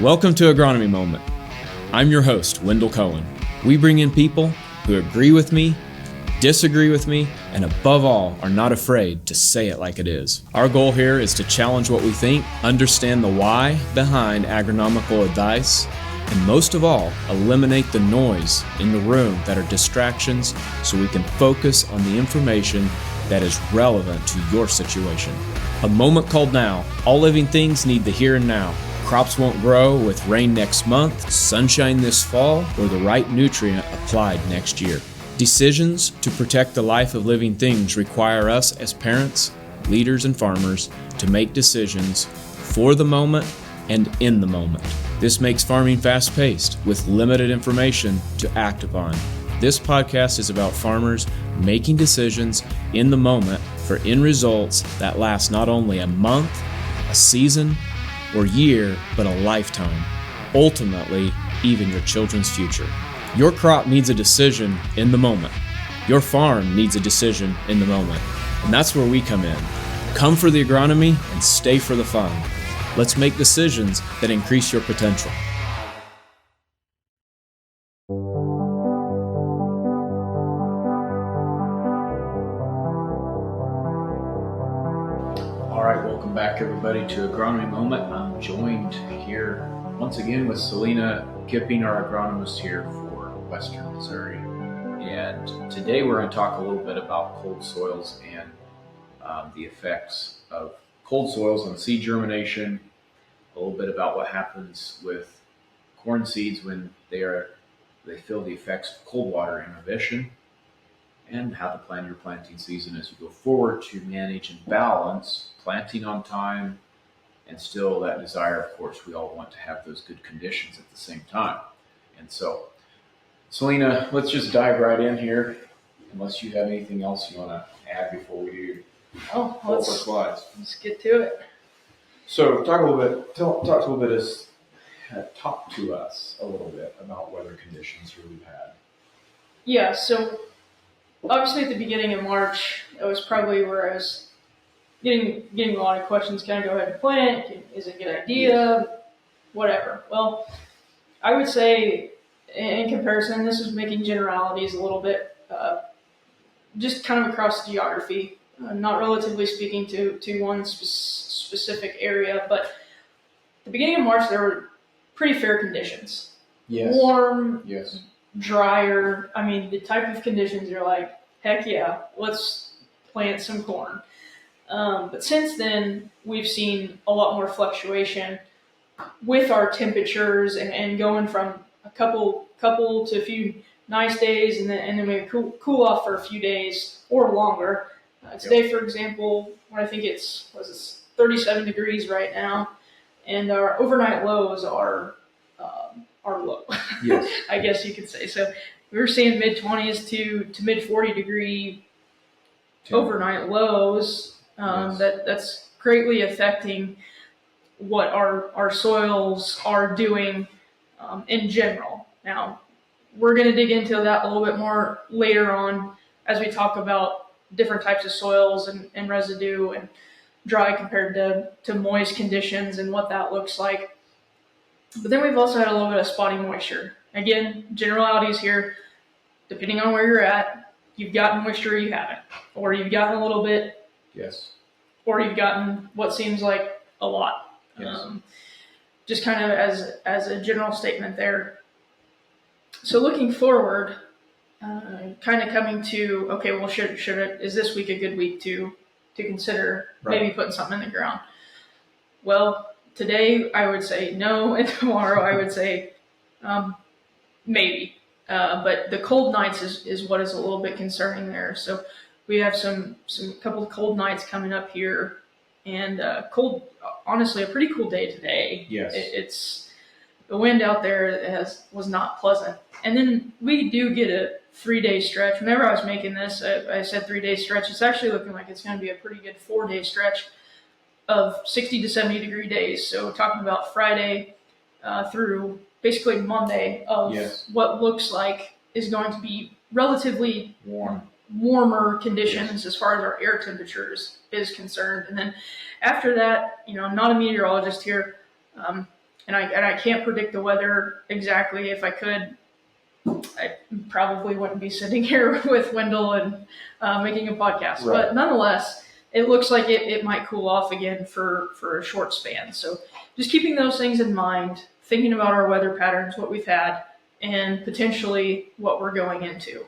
Welcome to Agronomy Moment. I'm your host, Wendell Cohen. We bring in people who agree with me, disagree with me, and above all, are not afraid to say it like it is. Our goal here is to challenge what we think, understand the why behind agronomical advice, and most of all, eliminate the noise in the room that are distractions so we can focus on the information that is relevant to your situation. A moment called now. All living things need the here and now. Crops won't grow with rain next month, sunshine this fall, or the right nutrient applied next year. Decisions to protect the life of living things require us as parents, leaders, and farmers to make decisions for the moment and in the moment. This makes farming fast-paced with limited information to act upon. This podcast is about farmers making decisions in the moment for end results that last not only a month, a season, or year, but a lifetime. Ultimately, even your children's future. Your crop needs a decision in the moment. Your farm needs a decision in the moment. And that's where we come in. Come for the agronomy and stay for the fun. Let's make decisions that increase your potential. All right, welcome back everybody to Agronomy Moment. I'm joined here once again with Celena Kipping, our agronomist here for Western Missouri. And today we're going to talk a little bit about cold soils and the effects of cold soils on seed germination, a little bit about what happens with corn seeds when they feel the effects of cold water inhibition, and how to plan your planting season as you go forward to manage and balance planting on time and still that desire, of course, we all want to have those good conditions at the same time. And so, Celena, let's just dive right in here, unless you have anything else you want to add before we do our slides. Let's get to it. So talk to us a little bit about weather conditions here we've had. Yeah, so obviously at the beginning of March, that was probably where I was getting a lot of questions. Can I go ahead and plant? Is it a good idea? Whatever. Well, I would say in comparison, this is making generalities a little bit, just kind of across geography, not relatively speaking to one specific area, but at the beginning of March, there were pretty fair conditions. Yes. Warm, yes, drier. I mean, the type of conditions you're like, heck yeah, let's plant some corn. But since then, we've seen a lot more fluctuation with our temperatures and going from a couple to a few nice days and then we cool off for a few days or longer. Today, for example, when I think it's 37 degrees right now, and our overnight lows are low. Yes. I guess you could say. So we're seeing mid-20s to mid-40 degree overnight lows. Yes. That's greatly affecting what our soils are doing in general. Now, we're going to dig into that a little bit more later on as we talk about different types of soils and residue and dry compared to moist conditions and what that looks like. But then we've also had a little bit of spotty moisture. Again, generalities here, depending on where you're at, you've gotten moisture or you haven't, or you've gotten a little bit, yes, or you've gotten what seems like a lot. Yes. Just kind of as a general statement there. So looking forward, kind of coming to, okay, well, is this week a good week to consider maybe putting something in the ground? Well, today I would say no, and tomorrow I would say maybe. But the cold nights is what is a little bit concerning there. So we have some couple of cold nights coming up here, and honestly, a pretty cool day today. Yes. It's the wind out there was not pleasant. And then we do get a 3-day stretch. Whenever I was making this, I said 3-day stretch. It's actually looking like it's going to be a pretty good 4-day stretch of 60 to 70 degree days. So talking about Friday through basically Monday of what looks like is going to be relatively warmer conditions as far as our air temperatures is concerned. And then after that, I'm not a meteorologist here. I can't predict the weather exactly. If I could, I probably wouldn't be sitting here with Wendell and making a podcast. Right. But nonetheless, it looks like it might cool off again for a short span. So just keeping those things in mind, thinking about our weather patterns, what we've had, and potentially what we're going into.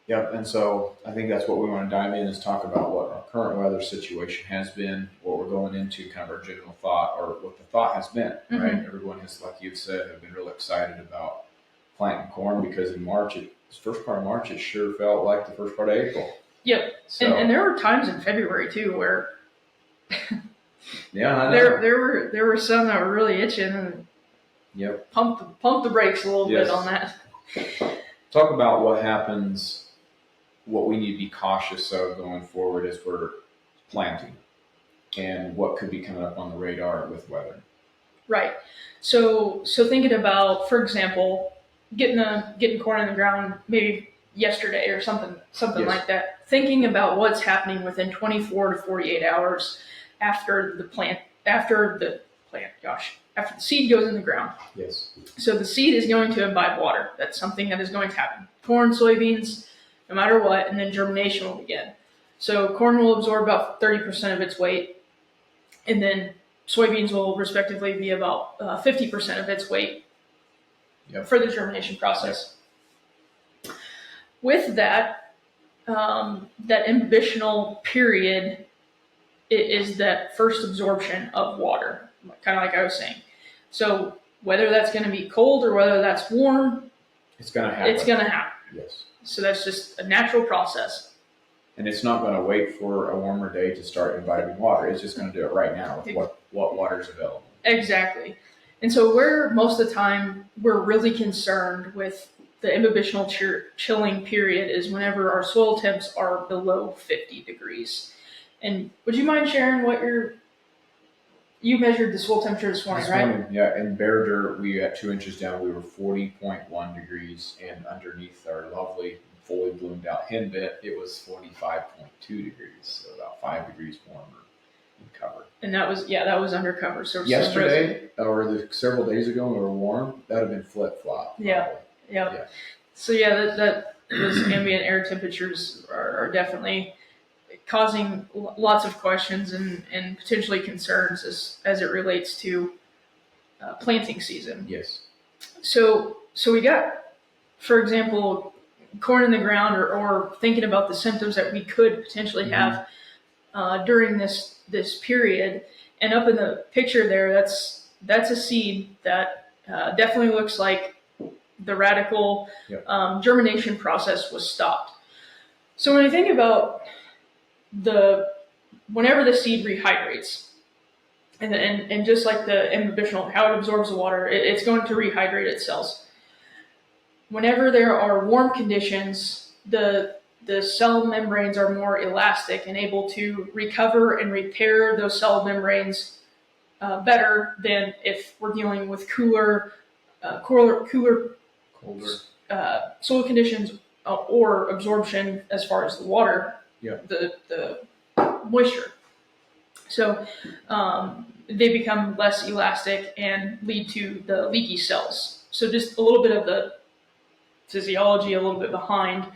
Yep, and so I think that's what we want to dive in is talk about what our current weather situation has been, what we're going into, kind of our general thought, or what the thought has been, right? Everyone has, like you've said, have been real excited about planting corn because in March, this first part of March, it sure felt like the first part of April. Yep, So, and there were times in February too where yeah, I know. there were some that were really itching and Yep. pump the brakes a little Yes. bit on that. Talk about what happens, what we need to be cautious of going forward as we're planting, and what could be coming up on the radar with weather. Right. So thinking about, for example, getting corn in the ground maybe yesterday or something Yes. like that. Thinking about what's happening within 24 to 48 hours after the seed goes in the ground. Yes. So the seed is going to imbibe water. That's something that is going to happen. Corn, soybeans, no matter what, and then germination will begin. So corn will absorb about 30% of its weight, and then soybeans will respectively be about 50% of its weight for the germination process. With that, that imbibitional period is that first absorption of water, kind of like I was saying. So whether that's going to be cold or whether that's warm, It's going to happen. it's going to happen. Yes. So that's just a natural process. And it's not going to wait for a warmer day to start imbibing water. It's just going to do it right now with what water is available. Exactly. And so where most of the time we're really concerned with the imbibitional chilling period is whenever our soil temps are below 50 degrees. And would you mind sharing what you measured the soil temperature this morning, right? Yeah, in bare dirt, we at 2 inches down, we were 40.1 degrees, and underneath our lovely, fully bloomed out henbit, it was 45.2 degrees, so about 5 degrees warmer in cover. And that was undercover. So yesterday, or several days ago, when we were warm, that would have been flip flop. Yeah. So that those ambient air temperatures are definitely causing lots of questions and potentially concerns as it relates to planting season. Yes. So we got, for example, corn in the ground, or thinking about the symptoms that we could potentially have during this period. And up in the picture there, that's a seed that definitely looks like the radical germination process was stopped. So when I think about whenever the seed rehydrates, and just like the imbibitional, how it absorbs the water, it's going to rehydrate its cells. Whenever there are warm conditions, the cell membranes are more elastic and able to recover and repair those cell membranes better than if we're dealing with cooler soil conditions or absorption as far as the water, the moisture. So they become less elastic and lead to the leaky cells. So just a little bit of the physiology, a little bit behind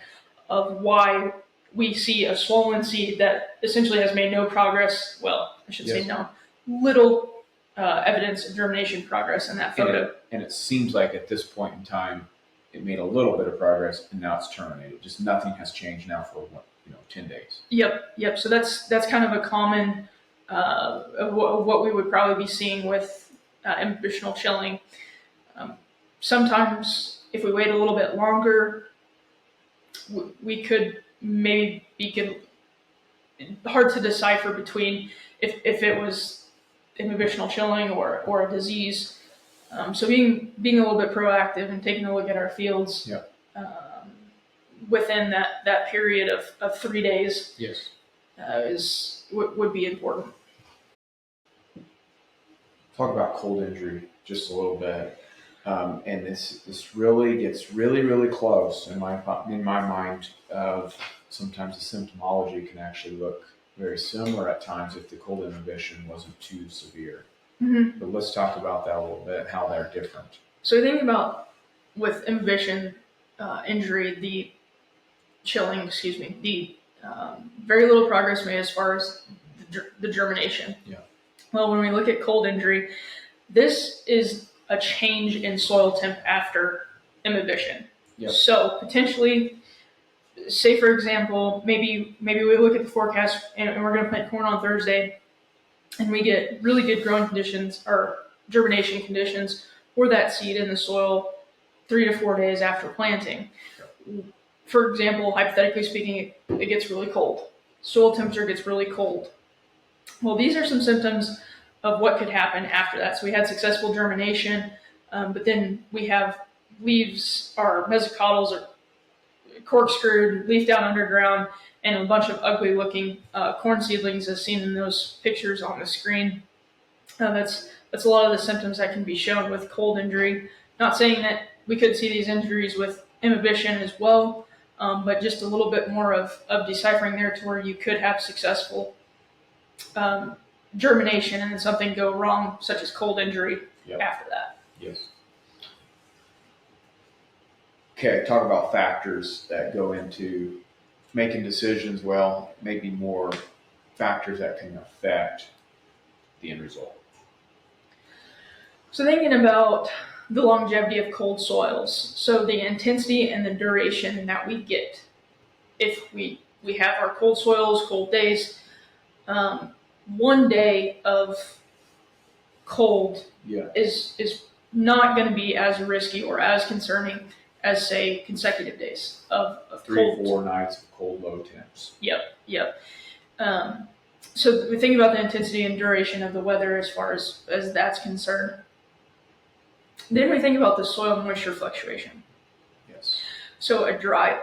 of why we see a swollen seed that essentially has made no progress. Well, I should say no, little evidence of germination progress in that photo. And it seems like at this point in time, it made a little bit of progress, and now it's terminated. Just nothing has changed now for 10 days. Yep. So that's kind of a common of what we would probably be seeing with imbibitional chilling. Sometimes, if we wait a little bit longer, we could maybe hard to decipher between if it was imbibitional chilling or a disease. So being a little bit proactive and taking a look at our fields within that period of 3 days would be important. Talk about cold injury just a little bit. And this really gets really close in my mind of sometimes the symptomology can actually look very similar at times if the cold inhibition wasn't too severe. Mm-hmm. But let's talk about that a little bit, how they're different. So think about with imbibition injury, the chilling, the very little progress made as far as the germination. Yeah. Well, when we look at cold injury, this is a change in soil temp after imbibition. Yep. So potentially, say for example, maybe we look at the forecast and we're going to plant corn on Thursday, and we get really good growing conditions or germination conditions for that seed in the soil 3 to 4 days after planting. For example, hypothetically speaking, it gets really cold. Soil temperature gets really cold. Well, these are some symptoms of what could happen after that. So we had successful germination, but then we have leaves, our mesocotyls are corkscrewed, leaf down underground, and a bunch of ugly looking corn seedlings as seen in those pictures on the screen. That's a lot of the symptoms that can be shown with cold injury. Not saying that we could see these injuries with imbibition as well, but just a little bit more of deciphering there to where you could have successful germination and then something go wrong, such as cold injury after that. Yes. Okay, talk about factors that go into making decisions. Well, maybe more factors that can affect the end result. So thinking about the longevity of cold soils, so the intensity and the duration that we get if we have our cold soils, cold days. 1 day of cold is not going to be as risky or as concerning as, say, consecutive days of 3 or cold. 4 nights of cold, low temps. Yep. So we think about the intensity and duration of the weather as far as that's concerned. Then we think about the soil moisture fluctuation. Yes. So a dry,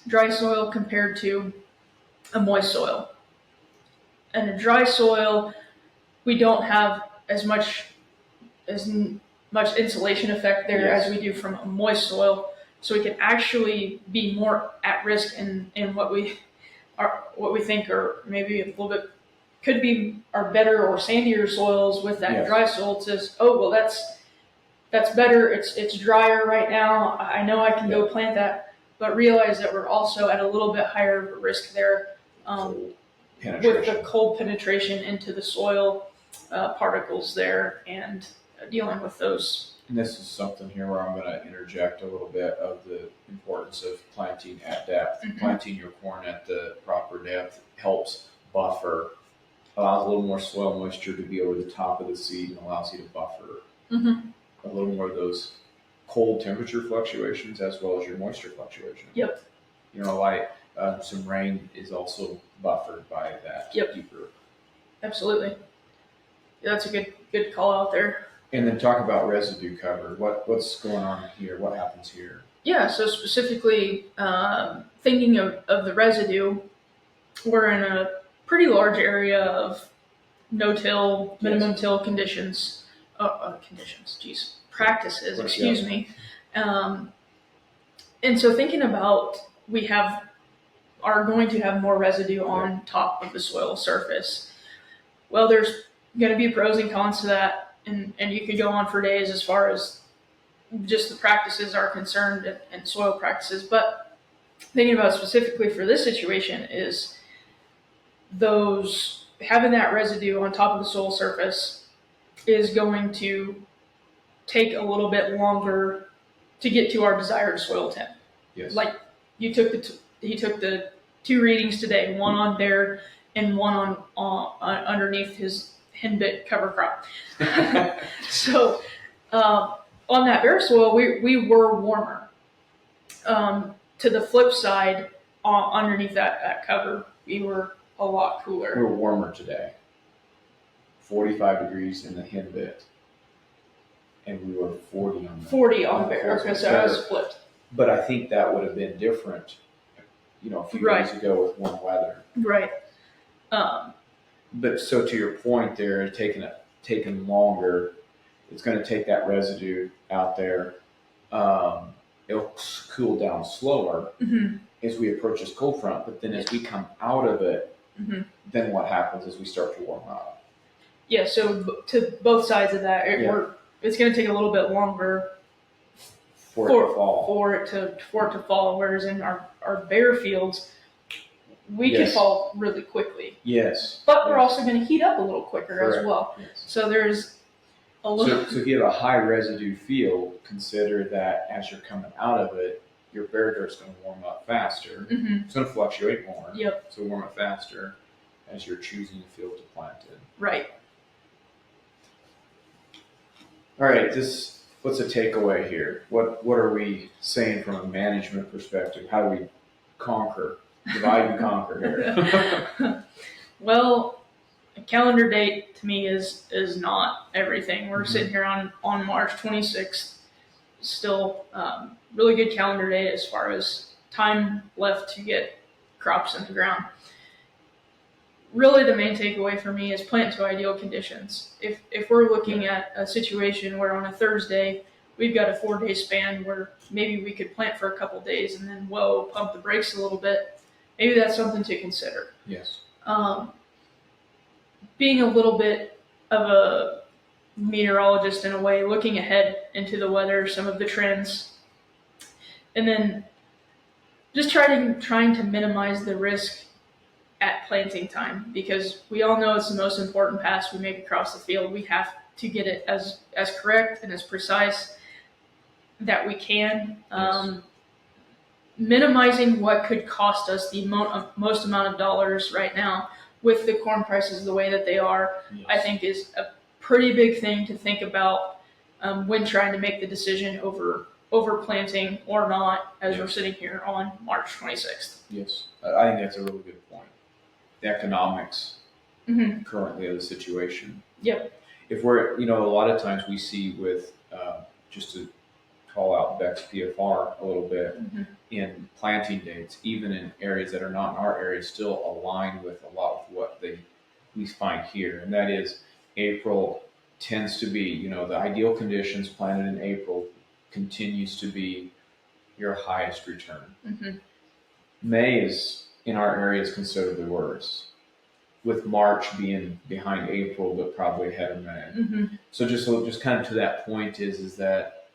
dry soil compared to a moist soil. And a dry soil, we don't have as much insulation effect there as we do from a moist soil. So we can actually be more at risk in what we think are maybe a little bit could be our better or sandier soils with that dry soil. It says, oh well, that's better. It's drier right now. I know I can go plant that, but realize that we're also at a little bit higher of a risk there with the cold penetration into the soil particles there and dealing with those. And this is something here where I'm going to interject a little bit of the importance of planting at depth. Mm-hmm. Planting your corn at the proper depth helps buffer, allows a little more soil moisture to be over the top of the seed and allows you to buffer a little more of those cold temperature fluctuations as well as your moisture fluctuation. Yep. Some rain is also buffered by that deeper. Absolutely. Yeah, that's a good call out there. And then talk about residue cover. What's going on here? What happens here? Yeah, so specifically thinking of the residue, we're in a pretty large area of no-till, minimum till conditions. Practices, excuse me. And so thinking about we are going to have more residue on top of the soil surface. Well, there's going to be pros and cons to that, and you could go on for days as far as just the practices are concerned and soil practices. But thinking about specifically for this situation is those having that residue on top of the soil surface is going to take a little bit longer to get to our desired soil temp. Yes. Like he took the 2 readings today, one on bare and one on underneath his henbit cover crop. So on that bare soil, we were warmer. To the flip side, underneath that cover, we were a lot cooler. We were warmer today. 45 degrees in the henbit. And we were 40 on the 40 on bare. Okay, so I was flipped. But I think that would have been different, a few days ago with warm weather. Right. But so to your point there, taking longer, it's going to take that residue out there. It'll cool down slower as we approach this cold front. But then as we come out of it, then what happens is we start to warm up. Yeah, so to both sides of that, it's going to take a little bit longer for it to fall. For it to fall. Whereas in our bare fields, we can fall really quickly. Yes. But we're also going to heat up a little quicker Correct. as well. Yes. So there's a little. So if you have a high residue field, consider that as you're coming out of it, your bare dirt's going to warm up faster. Mm-hmm. It's going to fluctuate more. Yep. So warm up faster as you're choosing a field to plant in. Right. All right. What's a takeaway here? What are we saying from a management perspective? How do we divide and conquer here? Well, a calendar date to me is not everything. We're sitting here on March 26th, still really good calendar date as far as time left to get crops in the ground. Really, the main takeaway for me is plant to ideal conditions. If we're looking at a situation where on a Thursday we've got a 4-day span where maybe we could plant for a couple days and then pump the brakes a little bit, maybe that's something to consider. Yes. Being a little bit of a meteorologist in a way, looking ahead into the weather, some of the trends, and then just trying to minimize the risk at planting time, because we all know it's the most important pass we make across the field. We have to get it as correct and as precise that we can. Yes. Minimizing what could cost us the most amount of dollars right now with the corn prices the way that they are, Yes. I think is a pretty big thing to think about when trying to make the decision over planting or not as we're sitting here on March 26th. Yes. I think that's a really good point. The economics currently of the situation. Yep. If we're, a lot of times we see with, just to call out Beck's PFR a little bit, in planting dates, even in areas that are not in our area, still align with a lot of what we find here. And that is April tends to be, the ideal conditions planted in April continues to be your highest return. May is, in our area, is considerably worse, with March being behind April, but probably ahead of May. So just kind of to that point is that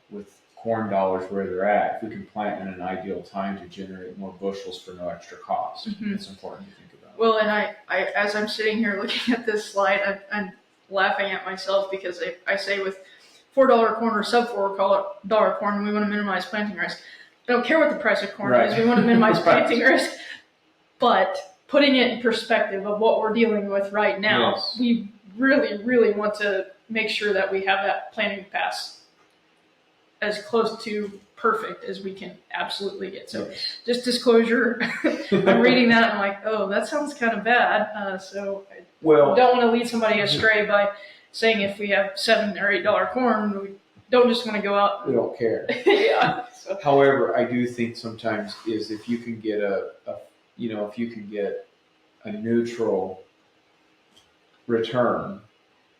with corn dollars where they're at, if we can plant in an ideal time to generate more bushels for no extra cost, it's important to think about. Well, and I as I'm sitting here looking at this slide, I'm laughing at myself because I say with $4 corn or sub $4 corn, we want to minimize planting risk. I don't care what the price of corn is. We want to minimize planting risk. But putting it in perspective of what we're dealing with right now, we really, really want to make sure that we have that planting pass as close to perfect as we can absolutely get. So just disclosure, I'm reading that and I'm like, oh, that sounds kind of bad. So I don't want to lead somebody astray by saying if we have $7 or $8 corn, we don't just want to go out. We don't care. Yeah. So. However, I do think sometimes is if you can get if you can get a neutral return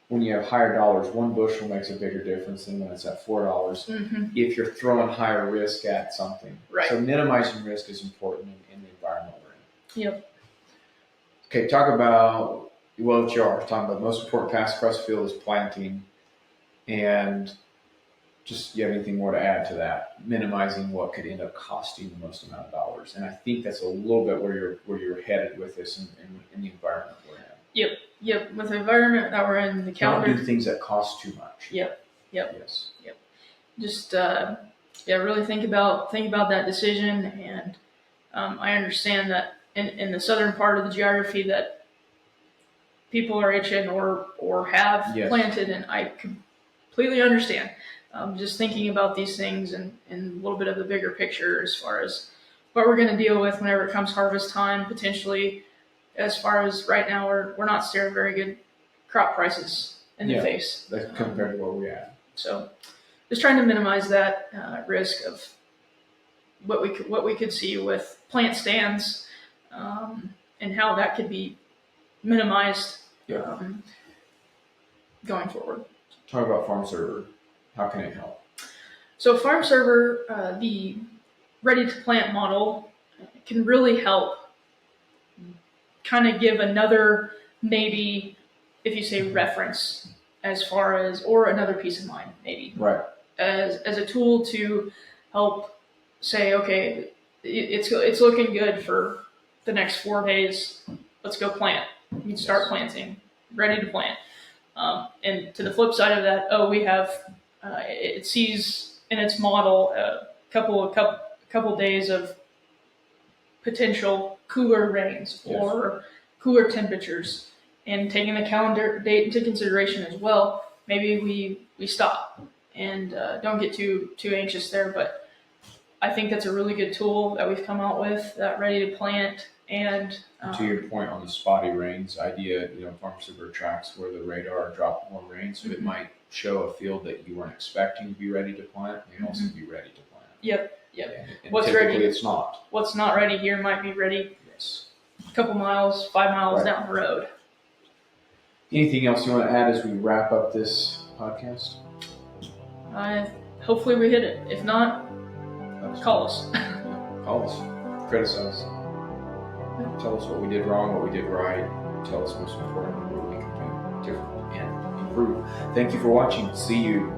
when you have higher dollars, one bushel makes a bigger difference than when it's at $4. If you're throwing higher risk at something, right? So minimizing risk is important in the environment we're in. Yep. Okay, talk about what you are talking about. The most important pass across the field is planting, and just you have anything more to add to that? Minimizing what could end up costing the most amount of dollars, and I think that's a little bit where you're headed with this in the environment we're in. Yep. With the environment that we're in, the calendar. Don't do things that cost too much. Yep. Yes. Just really think about that decision, and I understand that in the southern part of the geography that people are itching or have planted, and I completely understand. Just thinking about these things and a little bit of the bigger picture as far as what we're going to deal with whenever it comes harvest time, potentially. As far as right now, we're not staring very good crop prices in the face. That's compared to where we're at. So just trying to minimize that risk of what we could see with plant stands and how that could be minimized going forward. Talk about Farm Server. How can it help? So Farm Server, the ready to plant model, can really help kind of give another maybe if you say reference, as far as, or another peace of mind, maybe, Right. as a tool to help say, okay, it's looking good for the next 4 days. Let's go plant. You can start planting, ready to plant. And to the flip side of that, we have it sees in its model a couple days of potential cooler rains or cooler temperatures, and taking the calendar date into consideration as well. Maybe we stop and don't get too anxious there. But I think that's a really good tool that we've come out with, that ready to plant. And To your point on the spotty rains idea, farm super tracks where the radar dropped more rain, so it might show a field that you weren't expecting to be ready to plant, and also be ready to plant. Yep. And What's typically ready? it's not. What's not ready here might be ready Yes. a couple miles, 5 miles Right. down the road. Anything else you want to add as we wrap up this podcast? Hopefully we hit it. If not, call us. Call us. Criticize. Tell us what we did wrong, what we did right. Tell us most importantly what we can do differently and improve. Thank you for watching. See you